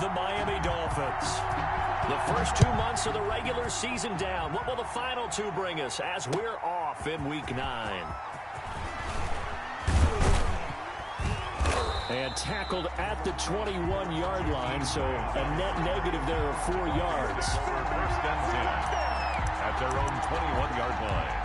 The Miami Dolphins. The first 2 months of the regular season down. What will the final two bring us as we're off in Week 9? And tackled at the 21-yard line, so a net negative there of 4 yards. First and 10 at their own 21-yard line.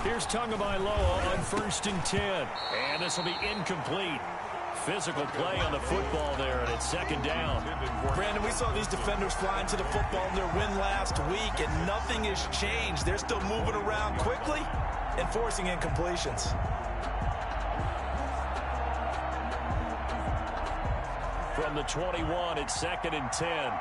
Here's Tagovailoa on 1st and 10. And this will be incomplete. Physical play on the football there, and it's 2nd down. Brandon, we saw these defenders flying to the football in their win last week, and nothing has changed. They're still moving around quickly and forcing incompletions. From the 21, it's 2nd and 10.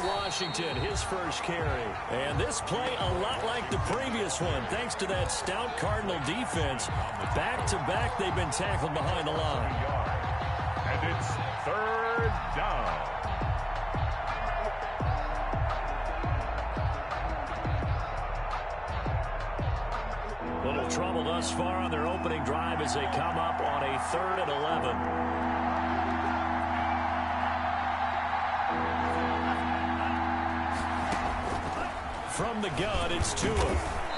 Washington, his first carry. And this play a lot like the previous one, thanks to that stout Cardinal defense. Back-to-back, they've been tackled behind the line. And it's 3rd down. Little trouble thus far on their opening drive as they come up on a 3rd and 11. From the gun, it's Tua.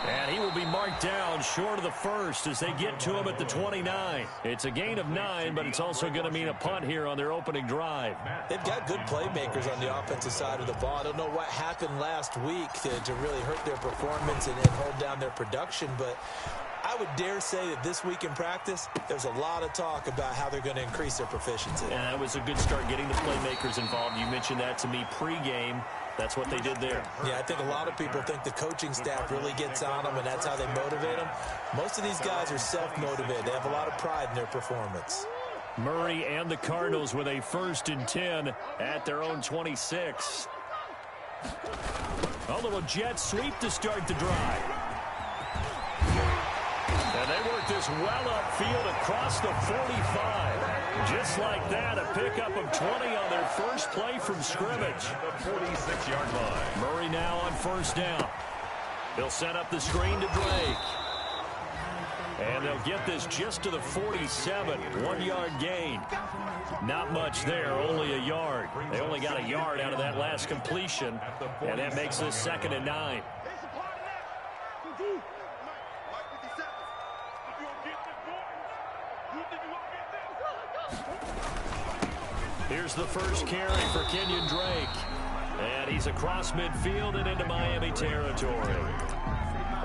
And he will be marked down short of the first as they get to him at the 29. It's a gain of 9, but it's also going to mean a punt here on their opening drive. They've got good playmakers on the offensive side of the ball. I don't know what happened last week to really hurt their performance and hold down their production, but I would dare say that this week in practice, there's a lot of talk about how they're going to increase their proficiency. And that was a good start getting the playmakers involved. You mentioned that to me pregame. That's what they did there. Yeah, I think a lot of people think the coaching staff really gets on them, and that's how they motivate them. Most of these guys are self-motivated. They have a lot of pride in their performance. Murray and the Cardinals with a 1st and 10 at their own 26. A little jet sweep to start the drive. And they work this well upfield across the 45. Just like that, a pickup of 20 on their first play from scrimmage. The 46-yard line. Murray now on 1st down. They'll set up the screen to Drake. And they'll get this just to the 47. 1-yard gain. Not much there, only a yard. They only got a yard out of that last completion. And that makes this 2nd and 9. Here's the first carry for Kenyon Drake. And he's across midfield and into Miami territory.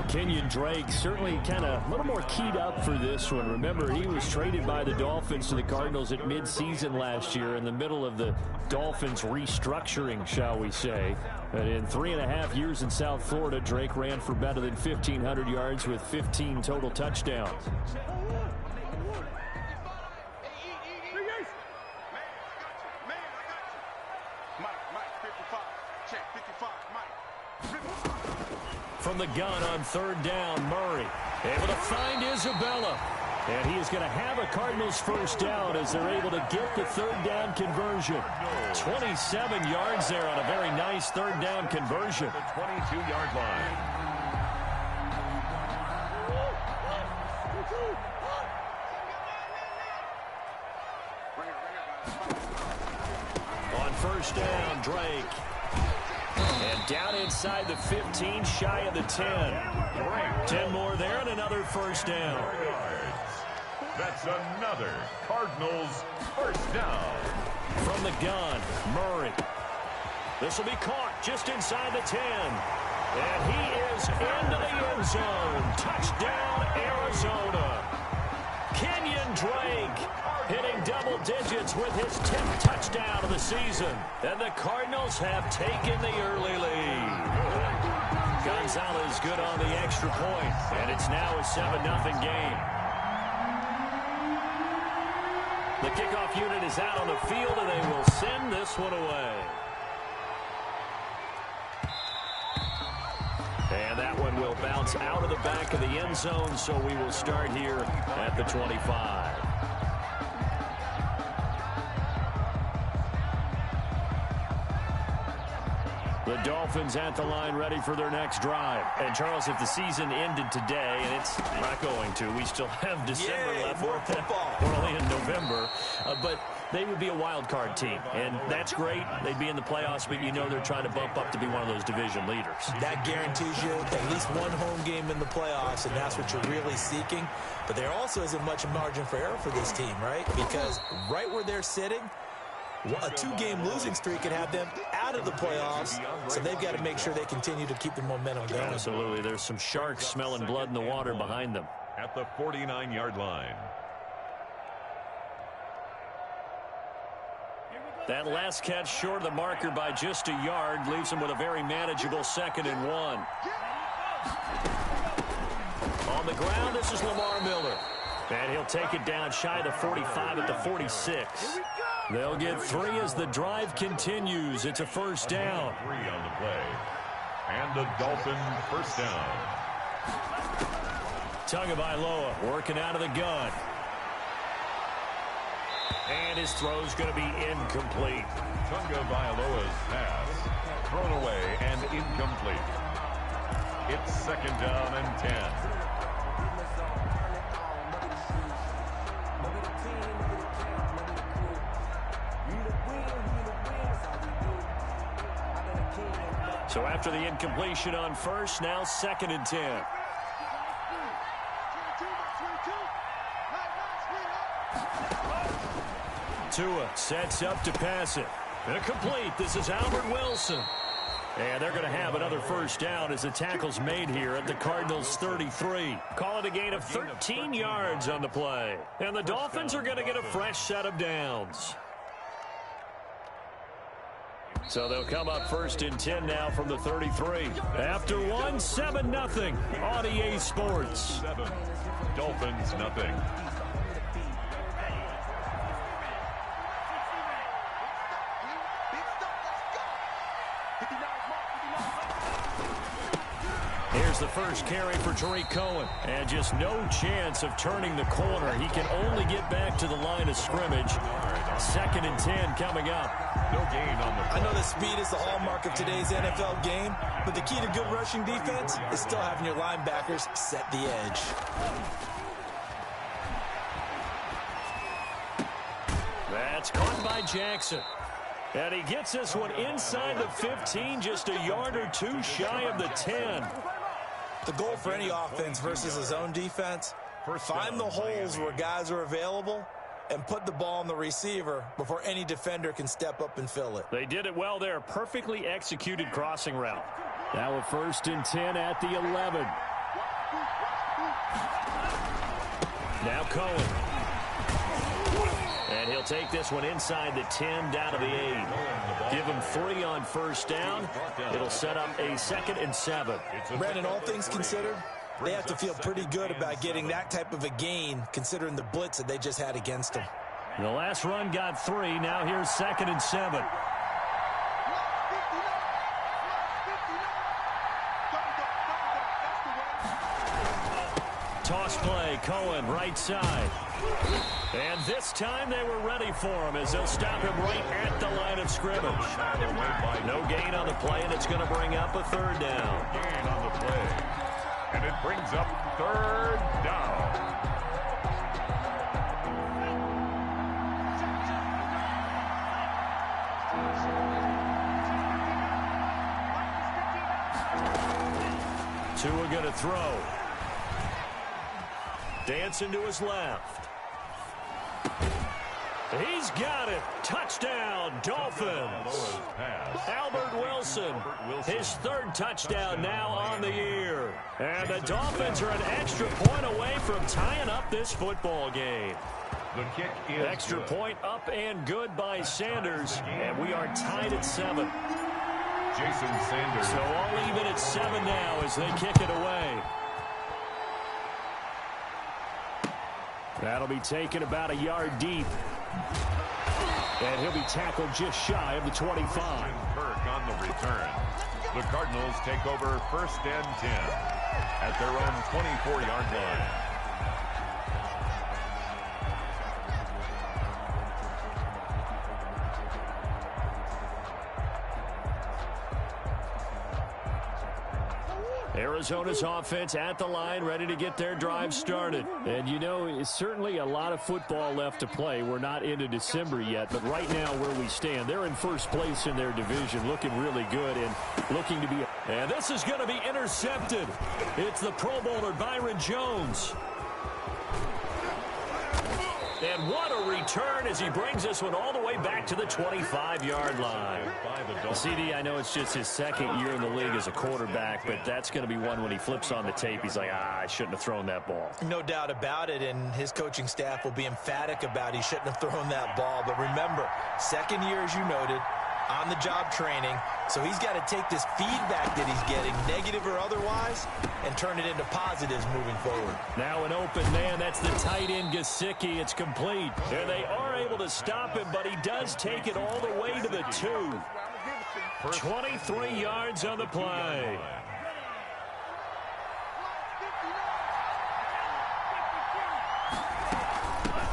Kenyon Drake certainly kind of a little more keyed up for this one. Remember, he was traded by the Dolphins to the Cardinals at midseason last year in the middle of the Dolphins restructuring, shall we say. But in 3.5 years in South Florida, Drake ran for better than 1,500 yards with 15 total touchdowns. From the gun on 3rd down, Murray able to find Isabella. And he is going to have a Cardinals 1st down as they're able to get the 3rd down conversion. 27 yards there on a very nice 3rd down conversion. The 22-yard line. On 1st down, Drake. And down inside the 15, shy of the 10. 10 more there and another 1st down. That's another Cardinals 1st down. From the gun, Murray. This will be caught just inside the 10. And he is into the end zone. Touchdown, Arizona. Kenyon Drake hitting double digits with his 10th touchdown of the season. And the Cardinals have taken the early lead. Gonzalez good on the extra point, and it's now a 7-0 game. The kickoff unit is out on the field, and they will send this one away. And that one will bounce It's out of the back of the end zone, so we will start here at the 25. The Dolphins at the line ready for their next drive. And, Charles, if the season ended today, and it's not going to, we still have December left. More football. We're only in November. But they would be a wild card team, and that's great. They'd be in the playoffs, but you know they're trying to bump up to be one of those division leaders. That guarantees you at least one home game in the playoffs, and that's what you're really seeking. But there also isn't much margin for error for this team, right? Because right where they're sitting, a two-game losing streak could have them out of the playoffs, so they've got to make sure they continue to keep the momentum going. Absolutely. There's some sharks smelling blood in the water behind them. At the 49-yard line. That last catch short of the marker by just a yard leaves him with a very manageable 2nd and 1. On the ground, this is Lamar Miller. And he'll take it down shy of the 45 at the 46. They'll get 3 as the drive continues. It's a first down. 3 on the play. And the Dolphins first down. Tagovailoa working out of the gun. And his throw's going to be incomplete. Tagovailoa's pass thrown away and incomplete. It's 2nd down and 10. So after the incompletion on first, now 2nd and 10. Tua sets up to pass it. And complete. This is Albert Wilson. And they're going to have another first down as the tackle's made here at the Cardinals' 33. Call it a gain of 13 yards on the play. And the Dolphins are going to get a fresh set of downs. So they'll come up 1st and 10 now from the 33. After 1, 7-0 on EA Sports. 7. Dolphins nothing. Here's the first carry for Tariq Cohen. And just no chance of turning the corner. He can only get back to the line of scrimmage. 2nd and 10 coming up. No gain on the play. I know that speed is the hallmark of today's NFL game, but the key to good rushing defense is still having your linebackers set the edge. That's caught by Jackson. And he gets this one inside the 15, just a yard or 2 shy of the 10. The goal for any offense versus his own defense, find the holes where guys are available and put the ball on the receiver before any defender can step up and fill it. They did it well there. Perfectly executed crossing route. Now a 1st and 10 at the 11. Now Cohen. And he'll take this one inside the 10 down to the 8. Give him 3 on first down. It'll set up a 2nd and 7. Brandon, all things considered, they have to feel pretty good about getting that type of a gain considering the blitz that they just had against them. The last run got 3. Now here's 2nd and 7. Toss play, Cohen right side. And this time they were ready for him as they'll stop him right at the line of scrimmage. No gain on the play, and it's going to bring up a 3rd down. Gain on the play. And it brings up 3rd down. Tua going to throw. Dancing to his left. He's got it. Touchdown, Dolphins. Albert Wilson, his 3rd touchdown now on the year. And the Dolphins are an extra point away from tying up this football game. The kick is extra good. point up and good by Sanders. And we are tied at 7. Jason Sanders. So all even at 7 now as they kick it away. That'll be taken about a yard deep. And he'll be tackled just shy of the 25. Burke on the return. The Cardinals take over 1st and 10. at their own 24-yard line. Arizona's offense at the line, ready to get their drive started. And, you know, it's certainly a lot of football left to play. We're not into December yet, but right now where we stand, they're in first place in their division, looking really good and looking to be. And this is going to be intercepted. It's the Pro Bowler Byron Jones. And what a return as he brings this one all the way back to the 25-yard line. CD, I know it's just his second year in the league as a quarterback, but that's going to be one when he flips on the tape. He's like, I shouldn't have thrown that ball. No doubt about it, and his coaching staff will be emphatic about he shouldn't have thrown that ball. But remember, second year, as you noted, on-the-job training, so he's got to take this feedback that he's getting, negative or otherwise, and turn it into positives moving forward. Now an open man, that's the tight end Gesicki. It's complete. And they are able to stop him, but he does take it all the way to the 2. 23 yards on the play.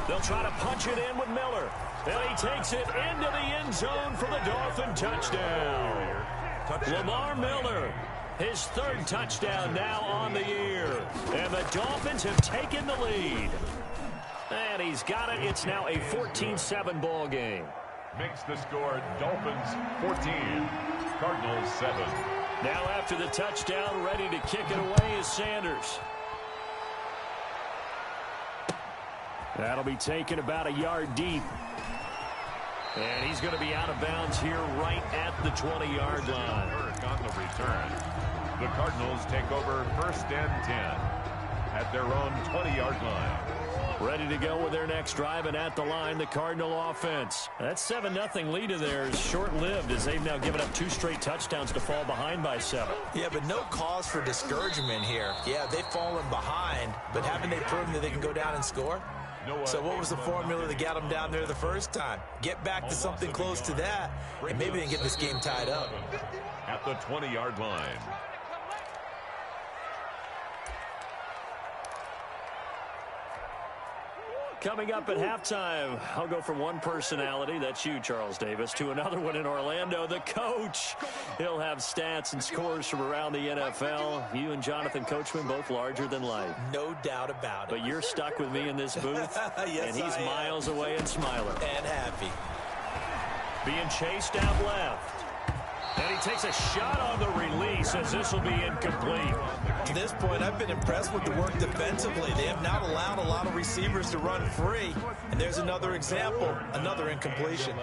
They'll try to punch it in with Miller. And he takes it into the end zone for the Dolphin touchdown. Lamar Miller, his third touchdown now on the year. And the Dolphins have taken the lead. And he's got it. It's now a 14-7 ball game. Makes the score Dolphins 14, Cardinals 7. Now after the touchdown, ready to kick it away is Sanders. That'll be taken about a yard deep. And he's going to be out of bounds here right at the 20-yard line. On the return, the Cardinals take over first and 10 at their own 20-yard line. Ready to go with their next drive, and at the line, the Cardinal offense. That 7-0 lead of theirs is short-lived as they've now given up 2 straight touchdowns to fall behind by 7. Yeah, but no cause for discouragement here. Yeah, they've fallen behind, but haven't they proven that they can go down and score? So what was the formula that got them down there the first time? Get back to something close to that, and maybe they can get this game tied up. At the 20-yard line. Coming up at halftime, I'll go from one personality, that's you, Charles Davis, to another one in Orlando, the coach. He'll have stats and scores from around the NFL. You and Jonathan Coachman, both larger than life. No doubt about it. But you're stuck with me in this booth, yes, and he's miles away and smiling. And happy. Being chased out left. And he takes a shot on the release as this will be incomplete. To this point, I've been impressed with the work defensively. They have not allowed a lot of receivers to run free. And there's another example, another incompletion.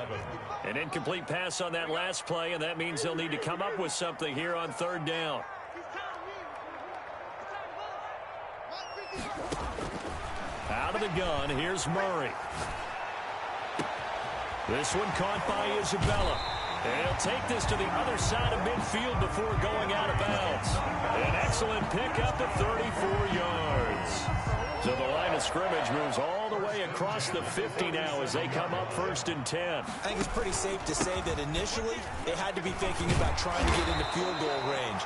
An incomplete pass on that last play, and that means they'll need to come up with something here on third down. Out of the gun, here's Murray. This one caught by Isabella. And he'll take this to the other side of midfield before going out of bounds. An excellent pickup at 34 yards. So the line of scrimmage moves all the way across the 50 now as they come up first and 10. I think it's pretty safe to say that initially they had to be thinking about trying to get into field goal range.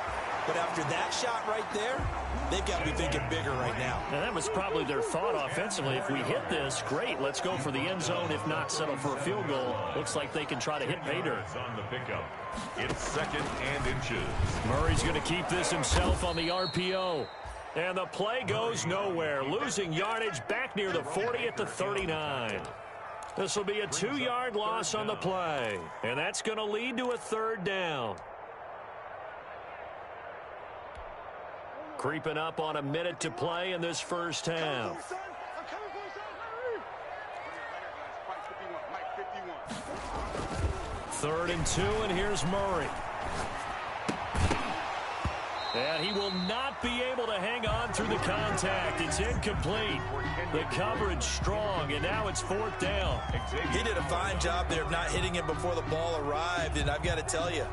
But after that shot right there, they've got to be thinking bigger right now. And that was probably their thought offensively. If we hit this, great, let's go for the end zone. If not, settle for a field goal. Looks like they can try to hit pay dirt. On the pickup. It's second and inches. Murray's going to keep this himself on the RPO. And the play goes nowhere. Losing yardage back near the 40 at the 39. This will be a 2-yard loss on the play. And that's going to lead to a third down. Creeping up on a minute to play in this first half. Third and 2, and here's Murray. And he will not be able to hang on through the contact. It's incomplete. The coverage strong, and now it's fourth down. He did a fine job there of not hitting it before the ball arrived, and I've got to tell you,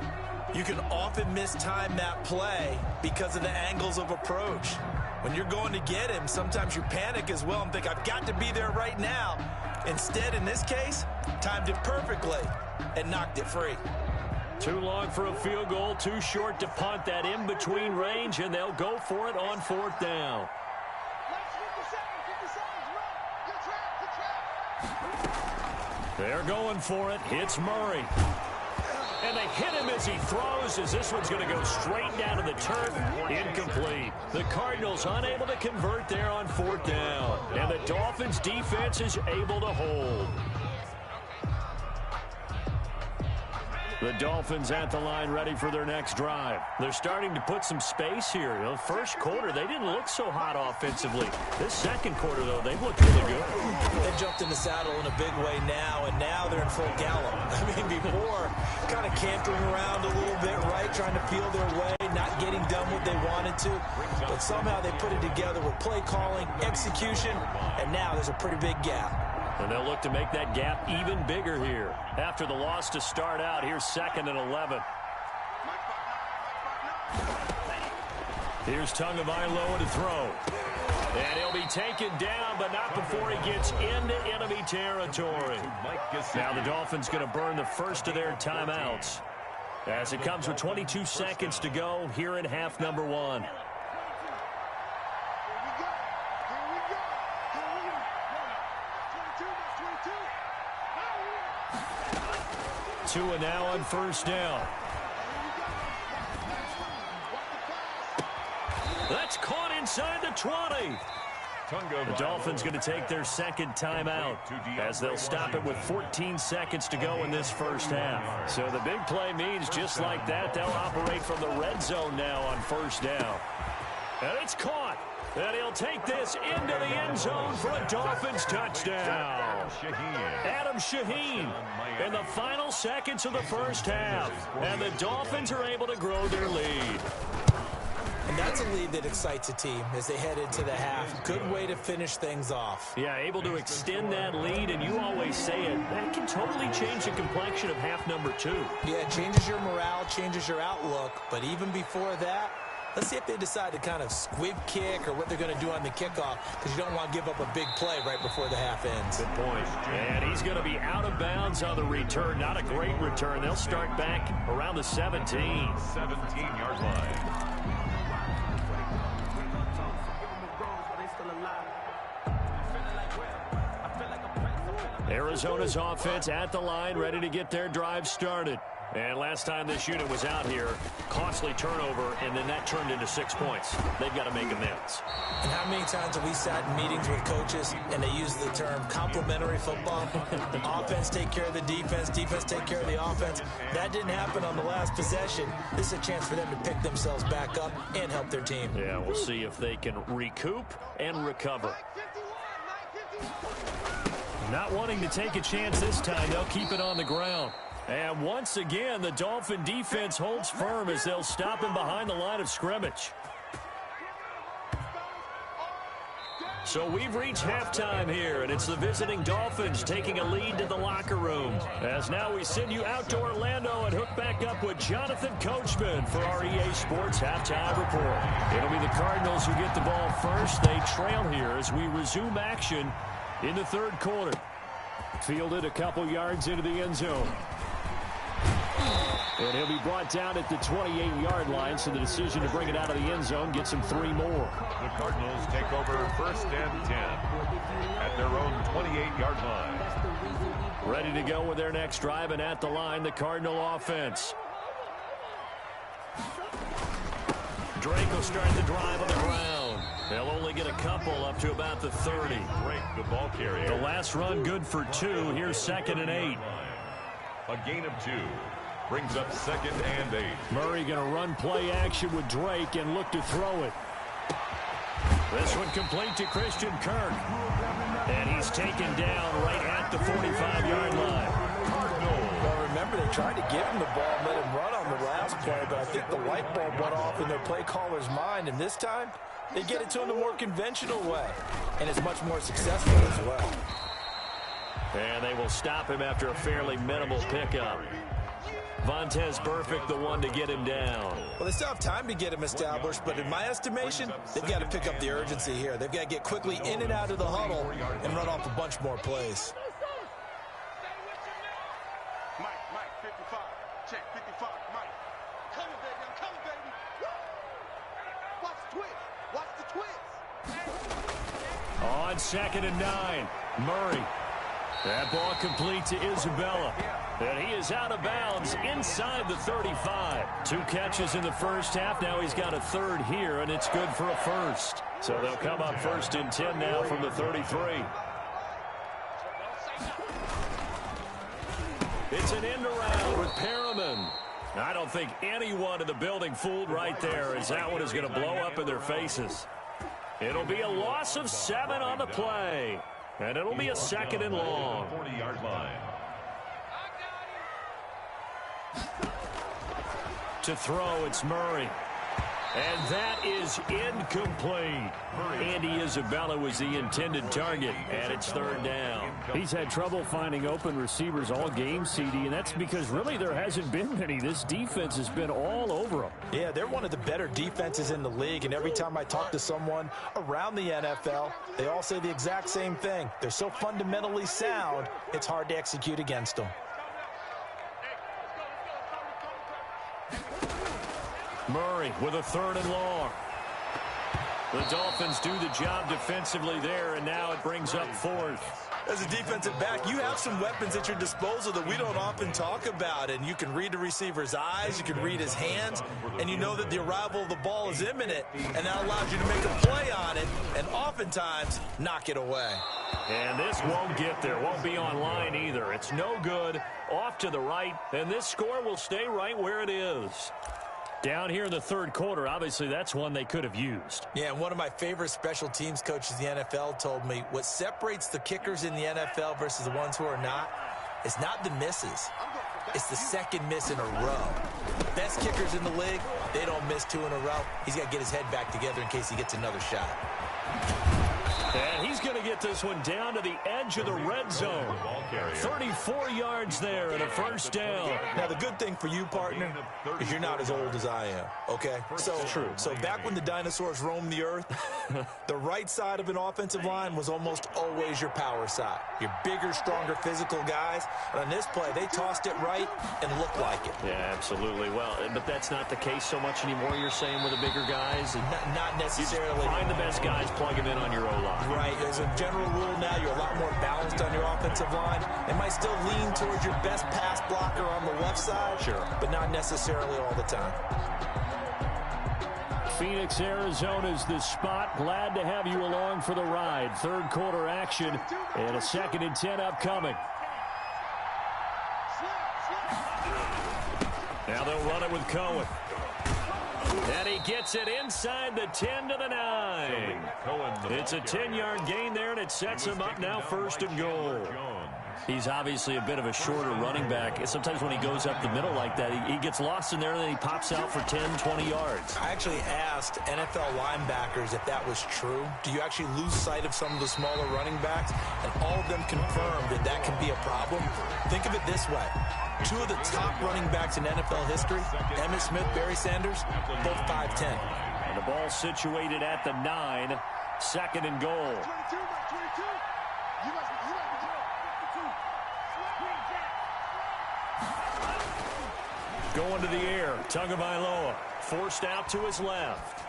you can often mistime that play because of the angles of approach. When you're going to get him, sometimes you panic as well and think, I've got to be there right now. Instead, in this case, timed it perfectly and knocked it free. Too long for a field goal, too short to punt that in-between range, and they'll go for it on 4th down. They're going for it. Hits Murray. And they hit him as he throws, as this one's going to go straight down to the turf. Incomplete. The Cardinals unable to convert there on 4th down. And the Dolphins' defense is able to hold. The Dolphins at the line ready for their next drive. They're starting to put some space here. You know, first quarter, they didn't look so hot offensively. This second quarter, though, they've looked really good. They jumped in the saddle in a big way now, and now they're in full gallop. I mean, before, kind of cantering around a little bit, right, trying to feel their way, not getting done what they wanted to. But somehow they put it together with play calling, execution, and now there's a pretty big gap. And they'll look to make that gap even bigger here. After the loss to start out, here's 2nd and 11. Here's Tagovailoa to throw. And he'll be taken down, but not before he gets into enemy territory. Now the Dolphins going to burn the first of their timeouts, as it comes with 22 seconds to go here in half number 1. Tua now on 1st down. That's caught inside the 20. The Dolphins going to take their second timeout, as they'll stop it with 14 seconds to go in this first half. So the big play means just like that, they'll operate from the red zone now on 1st down. And it's caught. And he'll take this into the end zone for a Dolphins touchdown. Adam Shaheen in the final seconds of the first half. And the Dolphins are able to grow their lead. And that's a lead that excites a team as they head into the half. Good way to finish things off. Yeah, able to extend that lead, and you always say it, that can totally change the complexion of half number 2. Yeah, it changes your morale, changes your outlook. But even before that, let's see if they decide to kind of squib kick or what they're going to do on the kickoff, because you don't want to give up a big play right before the half ends. Good point. And he's going to be out of bounds on the return. Not a great return. They'll start back around the 17. 17-yard line. Arizona's offense at the line, ready to get their drive started. And last time this unit was out here, costly turnover, and then that turned into 6 points. They've got to make amends. And how many times have we sat in meetings with coaches and they use the term complementary football? Offense take care of the defense, defense take care of the offense. That didn't happen on the last possession. This is a chance for them to pick themselves back up and help their team. Yeah, we'll see if they can recoup and recover. Not wanting to take a chance this time, they'll keep it on the ground. And once again, the Dolphin defense holds firm as they'll stop him behind the line of scrimmage. So we've reached halftime here, and it's the visiting Dolphins taking a lead to the locker room. As now we send you out to Orlando and hook back up with Jonathan Coachman for our EA Sports Halftime Report. It'll be the Cardinals who get the ball first. They trail here as we resume action in the third quarter. Fielded a couple yards into the end zone. And he'll be brought down at the 28-yard line, so the decision to bring it out of the end zone gets him 3 more. The Cardinals take over 1st and 10 at their own 28-yard line. Ready to go with their next drive, and at the line, the Cardinal offense. Drake will start the drive on the ground. They'll only get a couple up to about the 30. Drake, the ball carrier. The last run good for 2. Here's 2nd and 8. A gain of 2. Brings up 2nd and 8. Murray going to run play action with Drake and look to throw it. This one complete to Christian Kirk. And he's taken down right at the 45-yard line. Well, remember, they tried to give him the ball and let him run on the last play, but I think the light bulb went off in their play caller's mind, and this time they get it to him the more conventional way, and it's much more successful as well. And they will stop him after a fairly minimal pickup. Vontez Burfict, the one to get him down. Well, they still have time to get him established, but in my estimation, they've got to pick up the urgency here. They've got to get quickly in and out of the huddle and run off a bunch more plays. Mike, 55. Check, 55. On 2nd and 9, Murray. That ball complete to Isabella. And he is out of bounds inside the 35. 2 catches in the first half. Now he's got a third here, and it's good for a first. So they'll come up 1st and 10 now from the 33. It's an end around with Perriman. I don't think anyone in the building fooled right there, as that one is going to blow up in their faces. It'll be a loss of 7 on the play. And it'll be a 2nd and long. 40-yard line. To throw, it's Murray. And that is incomplete. Andy Isabella was the intended target, and it's 3rd down. He's had trouble finding open receivers all game, CD, and that's because really there hasn't been many. This defense has been all over them. Yeah, they're one of the better defenses in the league, and every time I talk to someone around the NFL, they all say the exact same thing. They're so fundamentally sound, it's hard to execute against them. Murray with a 3rd and long. The Dolphins do the job defensively there, and now it brings up 4th. As a defensive back, you have some weapons at your disposal that we don't often talk about, and you can read the receiver's eyes, you can read his hands, and you know that the arrival of the ball is imminent, and that allows you to make a play on it, and oftentimes knock it away. And this won't get there, won't be online either. It's no good, off to the right, and this score will stay right where it is. Down here in the 3rd quarter, obviously that's one they could have used. Yeah, and one of my favorite special teams coaches in the NFL told me what separates the kickers in the NFL versus the ones who are not is not the misses. It's the 2nd miss in a row. Best kickers in the league, they don't miss 2 in a row. He's got to get his head back together in case he gets another shot. And he's going to get this one down to the edge of the red zone. 34 yards there and a 1st down. Now, the good thing for you, partner, is you're not as old as I am, okay? So back when the dinosaurs roamed the earth, the right side of an offensive line was almost always your power side. Your bigger, stronger, physical guys. And on this play, they tossed it right and looked like it. Yeah, absolutely. Well, but that's not the case so much anymore, you're saying, with the bigger guys? Not necessarily. You find the best guys, plug them in on your O-line. Right. As a general rule now, you're a lot more balanced on your offensive line. It might still lean towards your best pass blocker on the left side. Sure. But not necessarily all the time. Phoenix, Arizona is the spot. Glad to have you along for the ride. 3rd quarter action and a 2nd and 10 upcoming. Now they'll run it with Cohen. And he gets it inside the 10 to the 9. It's a 10-yard gain there, and it sets him up now 1st and goal. He's obviously a bit of a shorter running back. Sometimes when he goes up the middle like that, he gets lost in there, and then he pops out for 10, 20 yards. I actually asked NFL linebackers if that was true. Do you actually lose sight of some of the smaller running backs? And all of them confirmed that that can be a problem. Think of it this way. 2 of the top running backs in NFL history, Emmitt Smith, Barry Sanders, both 5'10". And the ball situated at the 9, 2nd and goal. Going to the air, Tagovailoa forced out to his left.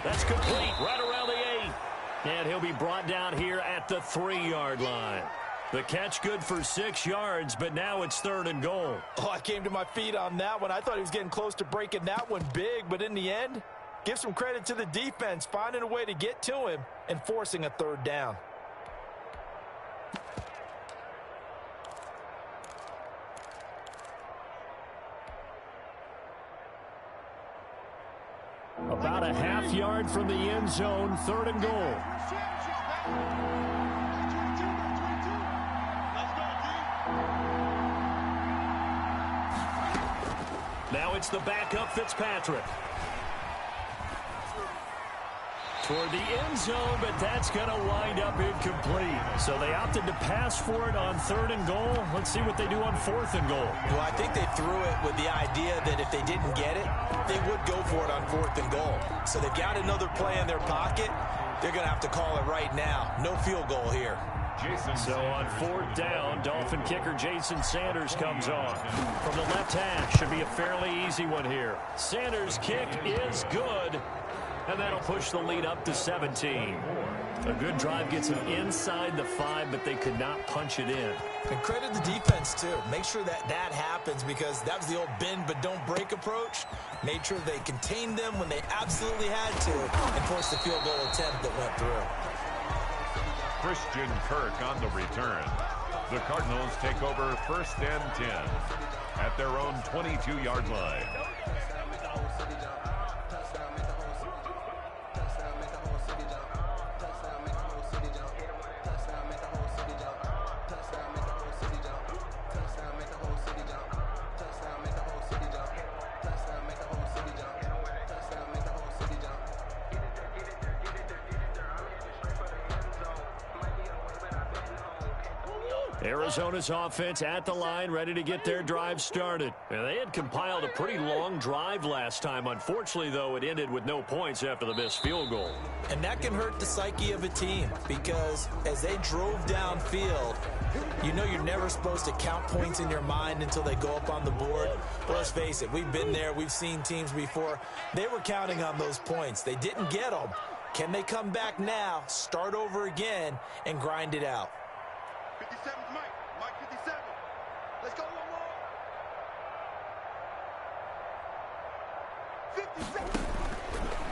That's complete, right around the 8. And he'll be brought down here at the 3-yard line. The catch good for 6 yards, but now it's 3rd and goal. Oh, I came to my feet on that one. I thought he was getting close to breaking that one big, but in the end, give some credit to the defense, finding a way to get to him and forcing a 3rd down. About a half yard from the end zone, 3rd and goal. Now it's the backup Fitzpatrick. Toward the end zone, but that's going to wind up incomplete. So they opted to pass for it on 3rd and goal. Let's see what they do on 4th and goal. Well, I think they threw it with the idea that if they didn't get it, they would go for it on 4th and goal. So they've got another play in their pocket. They're going to have to call it right now. No field goal here. So on 4th down, Dolphin kicker Jason Sanders comes on. From the left hash, should be a fairly easy one here. Sanders' kick is good. and that'll push the lead up to 17. A good drive gets them inside the 5, but they could not punch it in. And credit the defense, too. Make sure that that happens, because that was the old bend but don't break approach. Made sure they contained them when they absolutely had to and forced the field goal attempt that went through. Christian Kirk on the return. The Cardinals take over 1st and 10 at their own 22-yard line. Arizona's offense at the line, ready to get their drive started. And they had compiled a pretty long drive last time. Unfortunately, though, it ended with no points after the missed field goal. And that can hurt the psyche of a team, because as they drove downfield, you know you're never supposed to count points in your mind until they go up on the board. But let's face it, we've been there. We've seen teams before. They were counting on those points. They didn't get them. Can they come back now, start over again, and grind it out? 57's Mike. Mike 57. Let's go one more. 57.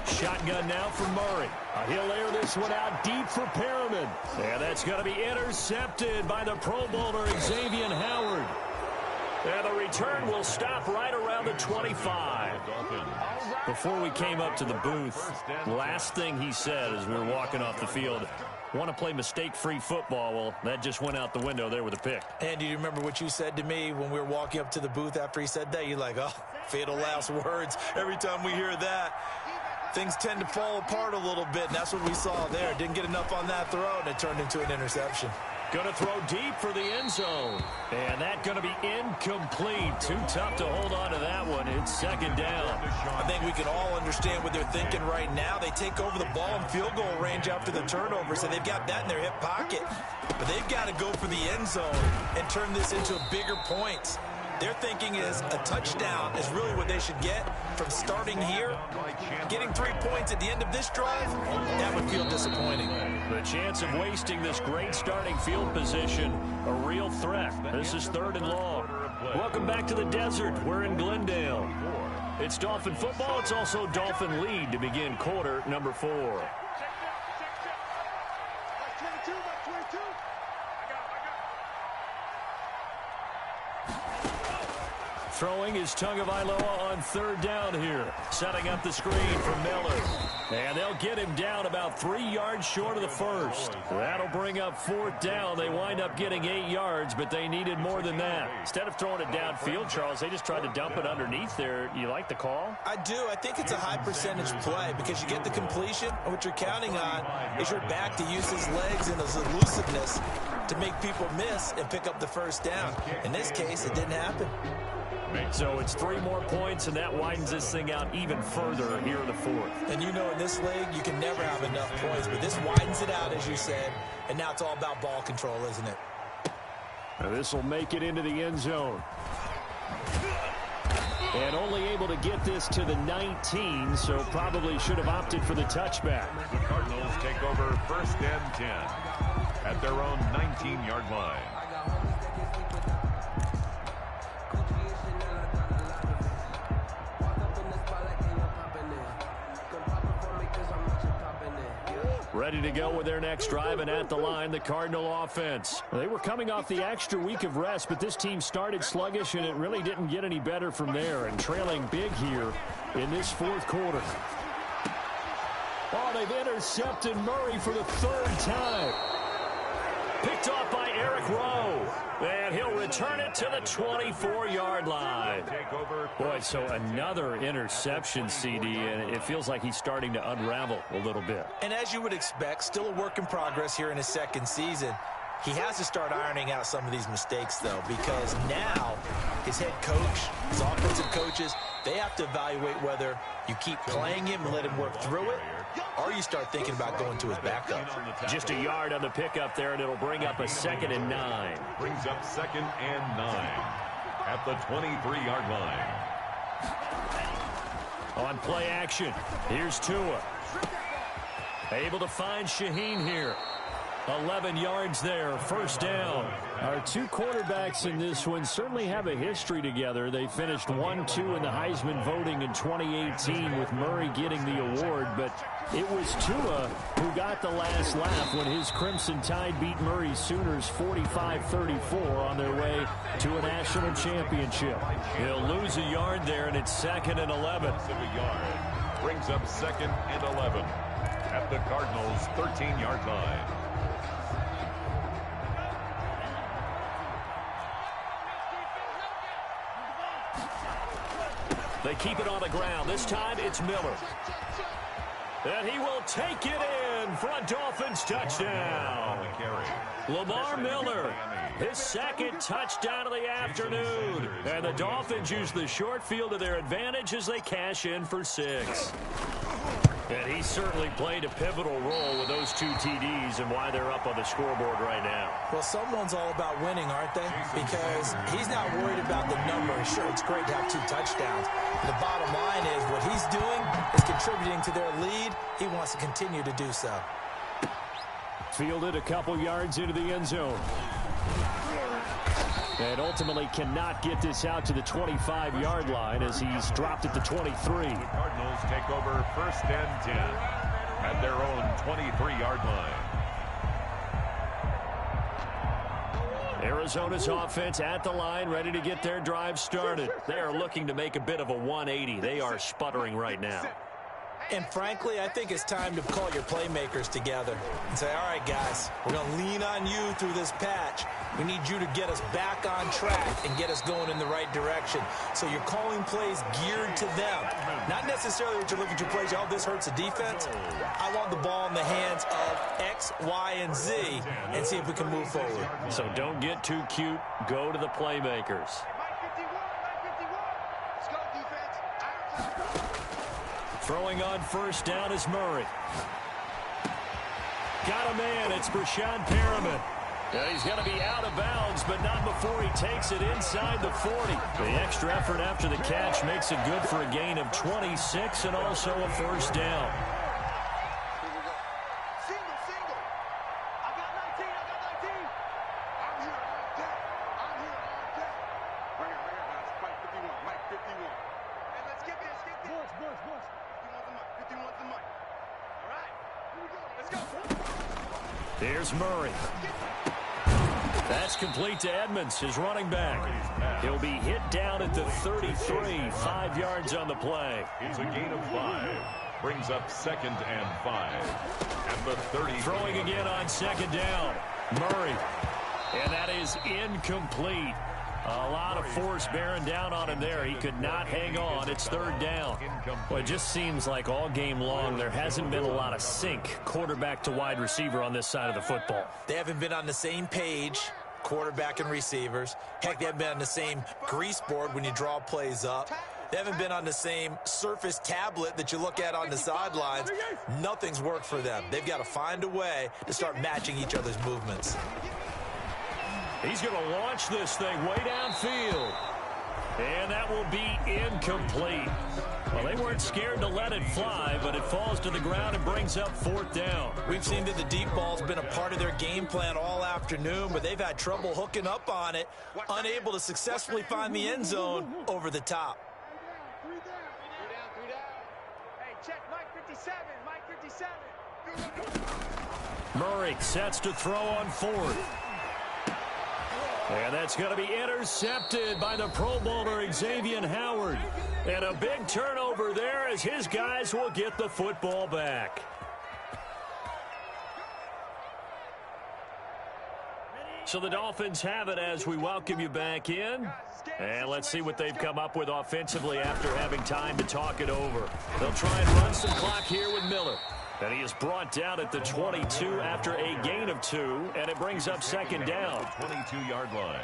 Shotgun now for Murray. He'll air this one out deep for Perriman. And that's going to be intercepted by the Pro Bowler Xavier Howard. And the return will stop right around the 25. Before we came up to the booth, last thing he said as we were walking off the field, want to play mistake-free football. Well, that just went out the window there with a pick. And do you remember what you said to me when we were walking up to the booth after he said that? You're like, oh, fatal last words. Every time we hear that, things tend to fall apart a little bit, and that's what we saw there. Didn't get enough on that throw, and it turned into an interception. Going to throw deep for the end zone. And that's going to be incomplete. Too tough to hold on to that one. It's 2nd down. I think we can all understand what they're thinking right now. They take over the ball in field goal range after the turnover, so they've got that in their hip pocket. But they've got to go for the end zone and turn this into bigger points. Their thinking is a touchdown is really what they should get from starting here. Getting 3 points at the end of this drive, that would feel disappointing. The chance of wasting this great starting field position, a real threat. This is 3rd and long. Welcome back to the desert. We're in Glendale. It's Dolphin football. It's also Dolphin lead to begin quarter number 4. Throwing is Tagovailoa on 3rd down here. Setting up the screen for Miller. And they'll get him down about 3 yards short of the first. That'll bring up 4th down. They wind up getting 8 yards, but they needed more than that. Instead of throwing it downfield, Charles, they just tried to dump it underneath there. You like the call? I do. I think it's a high percentage play because you get the completion. And what you're counting on is your back to use his legs and his elusiveness to make people miss and pick up the 1st down. In this case, it didn't happen. So it's 3 more points, and that widens this thing out even further here in the 4th. And you know in this league, you can never have enough points, but this widens it out, as you said, and now it's all about ball control, isn't it? Now this will make it into the end zone. And only able to get this to the 19, so probably should have opted for the touchback. The Cardinals take over 1st and 10 at their own 19-yard line. Ready to go with their next drive, and at the line, the Cardinal offense. They were coming off the extra week of rest, but this team started sluggish, and it really didn't get any better from there, and trailing big here in this 4th quarter. Oh, they've intercepted Murray for the 3rd time. Picked off by Eric Rowe. And he'll return it to the 24-yard line. Boy, so another interception, CD, and it feels like he's starting to unravel a little bit. And as you would expect, still a work in progress here in his 2nd season. He has to start ironing out some of these mistakes, though, because now his head coach, his offensive coaches, they have to evaluate whether you keep playing him and let him work through it, or you start thinking about going to his backup. Just a yard on the pickup there, and it'll bring up a 2nd and 9. Brings up 2nd and 9 at the 23-yard line. On play action, here's Tua. Able to find Shaheen here. 11 yards there, first down. Our two quarterbacks in this one certainly have a history together. They finished 1-2 in the Heisman voting in 2018 with Murray getting the award, but it was Tua who got the last laugh when his Crimson Tide beat Murray's Sooners 45-34 on their way to a national championship. He'll lose a yard there, and it's 2nd and 11. Brings up 2nd and 11 at the Cardinals' 13-yard line. They keep it on the ground. This time it's Miller. And he will take it in for a Dolphins touchdown. Lamar Miller, his 2nd touchdown of the afternoon. And the Dolphins use the short field to their advantage as they cash in for 6. And he certainly played a pivotal role with those 2 TDs and why they're up on the scoreboard right now. Well, someone's all about winning, aren't they? Because he's not worried about the number. Sure, it's great to have 2 touchdowns. The bottom line is what he's doing is contributing to their lead. He wants to continue to do so. Fielded a couple yards into the end zone. And ultimately cannot get this out to the 25-yard line as he's dropped at the 23. The Cardinals take over 1st and 10 at their own 23-yard line. Arizona's offense at the line, ready to get their drive started. They are looking to make a bit of a 180. They are sputtering right now. And frankly, I think it's time to call your playmakers together and say, all right, guys, we're going to lean on you through this patch. We need you to get us back on track and get us going in the right direction. So you're calling plays geared to them. Not necessarily what you're looking to plays, oh, this hurts the defense. I want the ball in the hands of X, Y, and Z and see if we can move forward. So don't get too cute. Go to the playmakers. Throwing on 1st down is Murray. Got a man. It's Brashad Perriman. He's going to be out of bounds, but not before he takes it inside the 40. The extra effort after the catch makes it good for a gain of 26 and also a 1st down. Here's Murray. That's complete to Edmonds, his running back. He'll be hit down at the 33, 5 yards on the play. It's a gain of 5. Brings up 2nd and 5 at the 30. Throwing again on 2nd down. Murray. And that is incomplete. A lot of force bearing down on him there. He could not hang on. It's 3rd down. Well, it just seems like all game long there hasn't been a lot of sync, quarterback to wide receiver on this side of the football. They haven't been on the same page, quarterback and receivers. Heck, they haven't been on the same grease board when you draw plays up. They haven't been on the same Surface tablet that you look at on the sidelines. Nothing's worked for them. They've got to find a way to start matching each other's movements. He's going to launch this thing way downfield. And that will be incomplete. Well, they weren't scared to let it fly, but it falls to the ground and brings up 4th down. We've seen that the deep ball's been a part of their game plan all afternoon, but they've had trouble hooking up on it, unable to successfully find the end zone over the top. 3 down. Hey, check Mike 57, Mike 57. Murray sets to throw on 4th. And that's going to be intercepted by the Pro Bowler Xavier Howard. And a big turnover there as his guys will get the football back. So the Dolphins have it as we welcome you back in. And let's see what they've come up with offensively after having time to talk it over. They'll try and run some clock here with Miller. And he is brought down at the 22 after a gain of 2, and it brings up 2nd down. 22-yard line.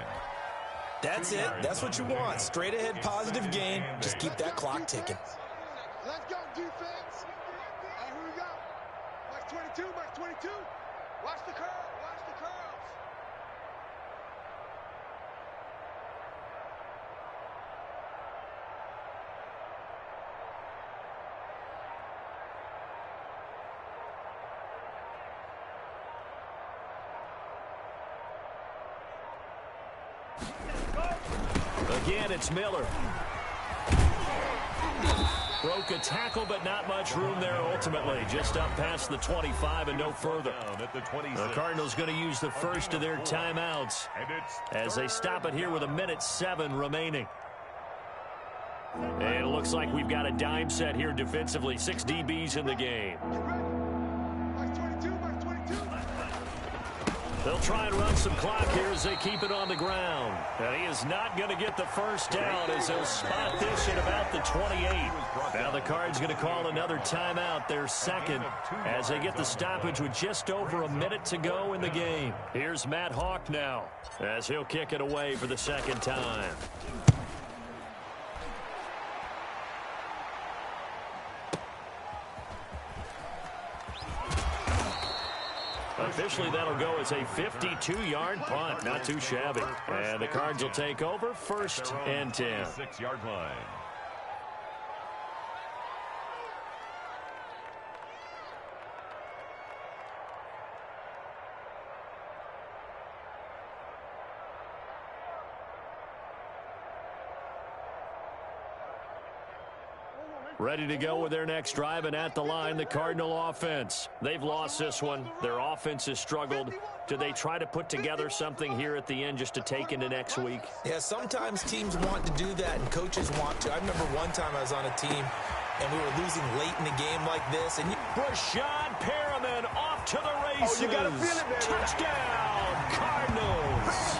That's it. That's what you want. Straight ahead positive gain. Just keep that clock ticking. Let's go, defense. Hey, here we go. Mark 22, Mark 22. Watch the curve. Watch the curves. Again, it's Miller. Broke a tackle, but not much room there ultimately. Just up past the 25 and no further. The Cardinals going to use the first of their timeouts as they stop it here with 1:07 remaining. And it looks like we've got a dime set here defensively. 6 DBs in the game. They'll try and run some clock here as they keep it on the ground. And he is not going to get the first down as they'll spot this at about the 28. Now the Cards going to call another timeout, their second, as they get the stoppage with just over a minute to go in the game. Here's Matt Hawk now as he'll kick it away for the second time. Officially, that'll go as a 52-yard punt. Not too shabby. And the Cards will take over 1st and 10. 6-yard line. Ready to go with their next drive, and at the line, the Cardinal offense. They've lost this one. Their offense has struggled. Do they try to put together something here at the end just to take into next week? Yeah, sometimes teams want to do that, and coaches want to. I remember one time I was on a team, and we were losing late in the game like this. And Rashad Perriman off to the races. Oh, you gotta feel it, man. Touchdown, Cardinals.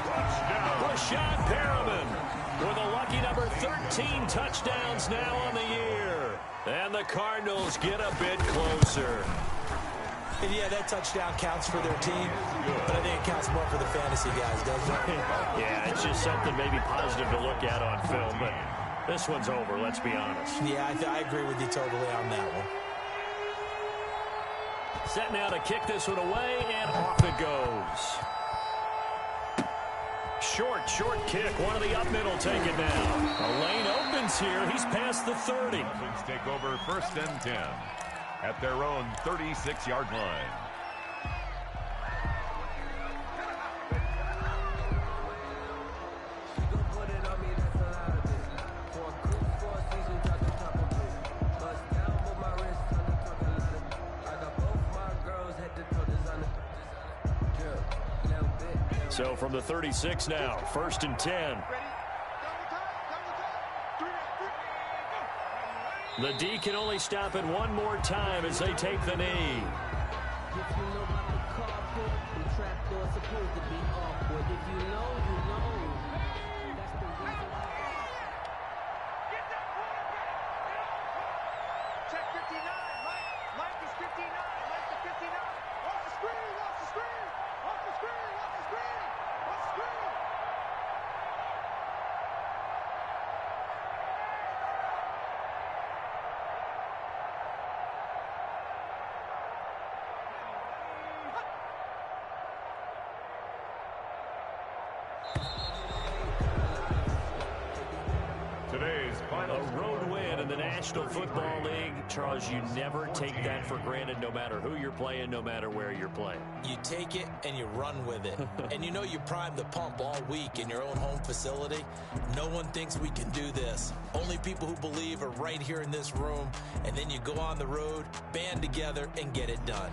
Rashad Perriman with a lucky number 13 touchdowns now on the year. And the Cardinals get a bit closer. And yeah, that touchdown counts for their team, but I think it counts more for the fantasy guys, doesn't it? Yeah, it's just something maybe positive to look at on film, but this one's over, let's be honest. Yeah, I agree with you totally on that one. Set now to kick this one away, and off it goes. Short kick. One of the up middle take it now. A lane opens here. He's past the 30. Dolphins take over 1st and 10 at their own 36-yard line. So from the 36 now, 1st and 10. The D can only stop it one more time as they take the knee. Check 59. Mike is 59. Mike is 59. Watch the screen. Watch the screen. Watch the screen. Watch the screen. Watch the screen. Today's final A road win in the National Football League. Charles, you never take that for granted no matter who you're playing, no matter where you're playing. You take it and you run with it. And you know you primed the pump all week in your own home facility. No one thinks we can do this. Only people who believe are right here in this room. And then you go on the road, band together, and get it done.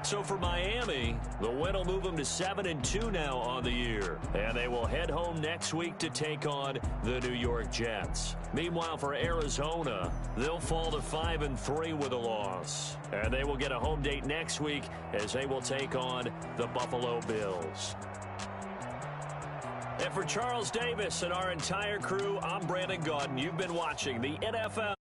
So for Miami, the win will move them to 7-2 now on the year. And they will head home next week to take on the New York Jets. Meanwhile, for Arizona, they'll fall to 5-3 with a loss. And they will get a home date next week as they will take on the Buffalo Bills. And for Charles Davis and our entire crew, I'm Brandon Gaudin. You've been watching the NFL.